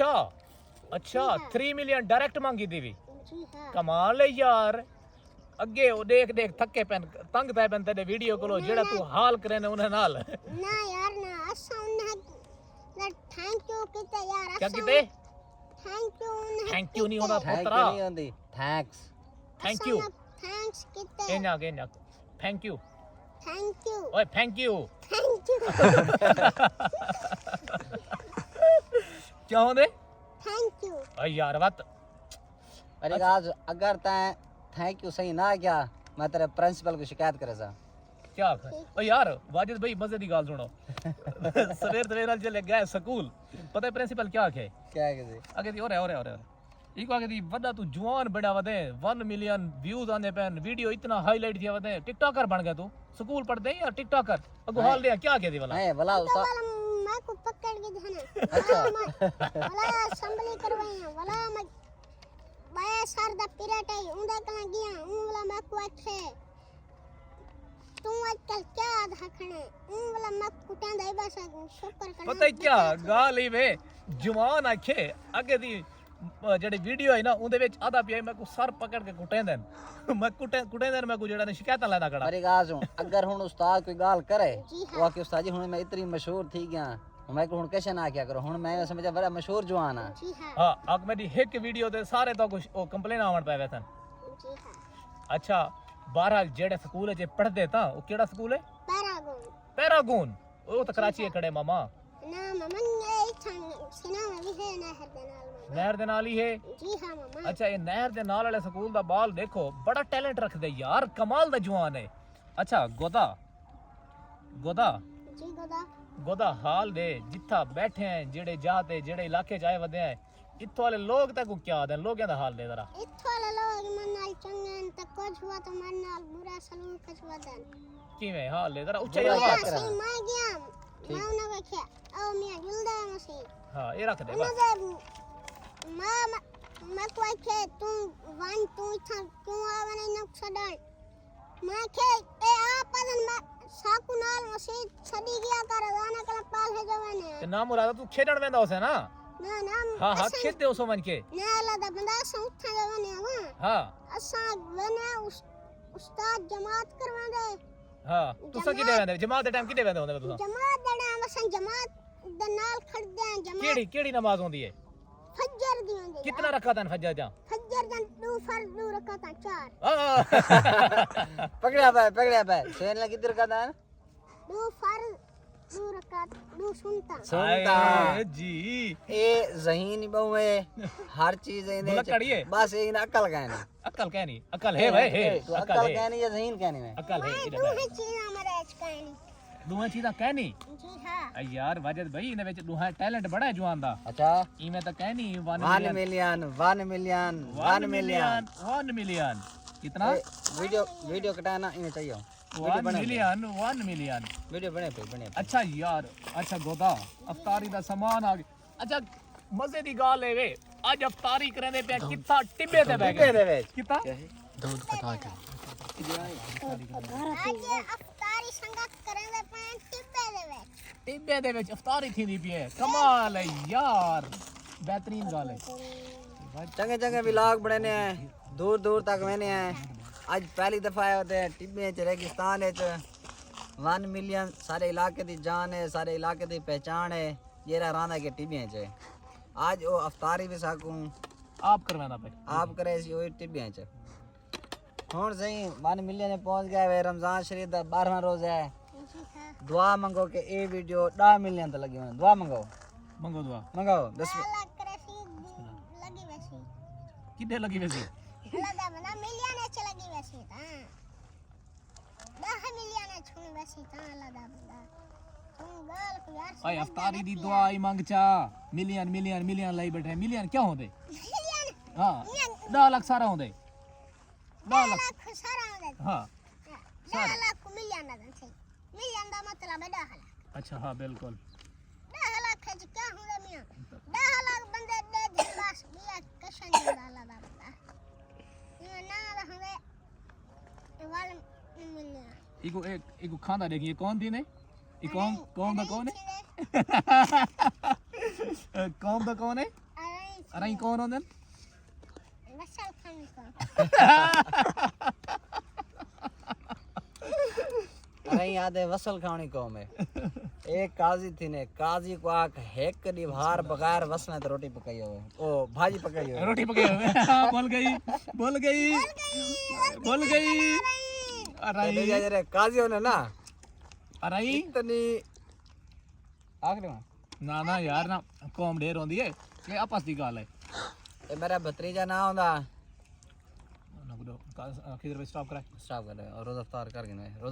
अच्छा 3 million direct मांगी दी भी जी हाँ कमाल है यार अगे ओ देख देख थके पेन तंग थे पेन तेरे वीडियो को जेड़ा तू हाल करे ने उन्हें नाल ना यार ना असा उन्हें ना थैंक यू किते यार क्या किते थैंक यू नहीं होता थैंक पुत्रा यू नहीं होती थैंक्स थैंक यू थैंक्स किते केना थैंक यू थैंक ओए थैंक यू क्या होंदे थैंक यू ओ यार बात अरे आज अगर तैं थैंक यू सही ना किया मैं तेरे प्रिंसिपल को शिकायत करे सा क्या ओ यार वाजिद भाई मजे दी गाल सुनो सवेर नाल चले गए स्कूल पता है प्रिंसिपल क्या आखे क्या है किसी आगे दी और इको आगे दी वड्डा तू जवान बड़ा वदे 1 मिलियन व्यूज आने पेन वीडियो इतना हाईलाइट थिया वदे टिकटॉकर बन गया तू स्कूल पढ़दे या टिकटॉकर अगो हाल दे क्या के दी वाला है भला तो उसा वाला मैं को पकड़ के धने अच्छा वाला असेंबली करवाई वाला मैं बाया सर दा पीरियड है उंदा कला गया वाला मैं को अच्छे तू आजकल क्या धखने वाला मैं कुटां दे बस शुक्र करना पता है क्या गाल ही वे जवान आखे आगे दी जेडी वीडियो है ना उंदे विच आधा पिया मैं को सर पकड़ के कुटेंदे मैं कुटेंदे मैं को जेड़ा ने शिकायत लेना कड़ा मेरी गाल सुन अगर हुन उस्ताद कोई गाल करे जी हाँ। वो आके उस्ताद जी हुन मैं इतनी मशहूर थी गया मैं को हुन कैसे ना क्या करो हुन मैं समझा बड़ा मशहूर जवान हां जी हां हां आग मेरी एक वीडियो दे सारे तो कुछ ओ कंप्लेन आवण पे वेथन जी हां अच्छा बहरहाल जेड़े स्कूल च पढ़दे ता ओ केड़ा स्कूल है पैरागून ओ तो कराची है खड़े मामा ना मामा ये सिना में भी है नहर दे नाल ही है जी हां मामा अच्छा ये नहर दे नाल वाले स्कूल दा बाल देखो बड़ा टैलेंट रखदे यार कमाल दा जवान है अच्छा गोदा जी गोदा हाल दे जिथा बैठे हैं जेड़े जाते जेड़े इलाके जाए वदे हैं इत्थों वाले लोग तक क्या दे लोगों दा हाल दे जरा इत्थों वाले लोग मन नाल चंगे त कुछ हुआ तो मन नाल बुरा सलूक कुछ वदन किवें हाल दे जरा ऊंचा बुरा आवाज क्या कर सही मैं गया मैं उन्हें देखा ओ मियां जुलदा मसी हां ये रख दे बस मैं कोई के तू वन तू था क्यों आवने न सडन मैं के ए आपन मैं साकू नाल मसी छडी गया कर जाने कला पाल है जवाने ते ना मुराद तू खेडण वेंदा होसे ना ना हां खेदे ओसो मन के ना लदा बंदा सौ उठा जवाने हां असा वने उस्ताद जमात करवांदे हां तुसा की देवेंदे जमात दे टाइम की देवेंदे होंदे तुसा जमात दे टाइम असा जमात दे नाल खड़दे जमात केड़ी नमाज होंदी है फजर दी होंदी कितना रकातन फजर जा फजर दन दो फर्ज दो रकाता 4 पकड़या पे सेन लगी किधर का दान दो फर्ज दो रकात दो सुनता जी ए जहीन बहुए हर चीज इने कड़िए बस इन अकल कहनी अकल है भाई है अकल कहनी या जहीन कहनी में अकल है दो चीज हमारे आज कहनी दुआ चीज़ा कहनी जी हां यार वाजिद भाई इने विच दुहा टैलेंट बड़ा है जुआन दा अच्छा इमे तो कहनी 1 मिलियन कितना वीडियो कटाना इन्हें चाहिए 1 मिलियन वीडियो बने अच्छा यार अच्छा गोदा अफ्तारी दा सामान आ गया अच्छा मजे दी गाल है वे आज अफ्तारी करने पे कितना टिब्बे दे बैग कितना दूध कटा के आज अफ्तारी संगत करेंगे पे टिब्बे दे विच अफ्तारी थी दी पई है कमाल है यार बेहतरीन गाल है चंगे व्लॉग बनाने हैं दूर तक मैंने हैं आज पहली दफा आए होते हैं टिब्बे च रेगिस्तान च 1 मिलियन सारे इलाके दी जान है सारे इलाके दी पहचान है ये राना के टिब्बे च आज वो अफ्तारी भी सकूं आप करवाना पे आप करे सी वो टिब्बे च हुन सही 1 मिलियन पहुंच गया है रमजान शरीफ दा 12वां रोजा है दुआ मंगो के ए वीडियो 10 मिलियन तक लगी हुई दुआ मंगो दुआ बस लगी वैसी कितने लगी वैसी लदा बना मिलियन च लगी वैसी हां 10 मिलियन च वैसी ता लदा बना तुम गाल को यार ओए अफ्तारी दी दुआ ही मंग चा मिलियन लाई बैठे मिलियन क्या होंदे हां 10 लाख सारा होंदे 10 लाख सारा होंदे हां 10 लाख को मिलियन ना सही मिलियन दा मतलब है 10 लाख अच्छा हां बिल्कुल 10 लाख है क्या होगा मियां 10 लाख बंदे दे दे बस मियां कशन डाला बंदा ये ना हमें वाल मिलियन इको खाना देखिए कौन थी ने ये कौन दा कौन है कौन दा कौन है अरे कौन होंदे वसल खान का अरे याद है वसल खानी कौम है एक काजी थी ने काजी को आख हेक दी भार बगैर वसने तो रोटी पकाई हो ओ भाजी पकाई हो रोटी पके हुए बोल गई बोल गई बोल गई ते जरे काजी ने ना अरे इतनी आखिरी में ना ना यार ना कौम ढेर होंदी है ये आपस दी गल है ए मेरा भतीजा ना होंदा किधर पे स्टॉप कराए स्टॉप कर और रोजा इफ्तार कर गए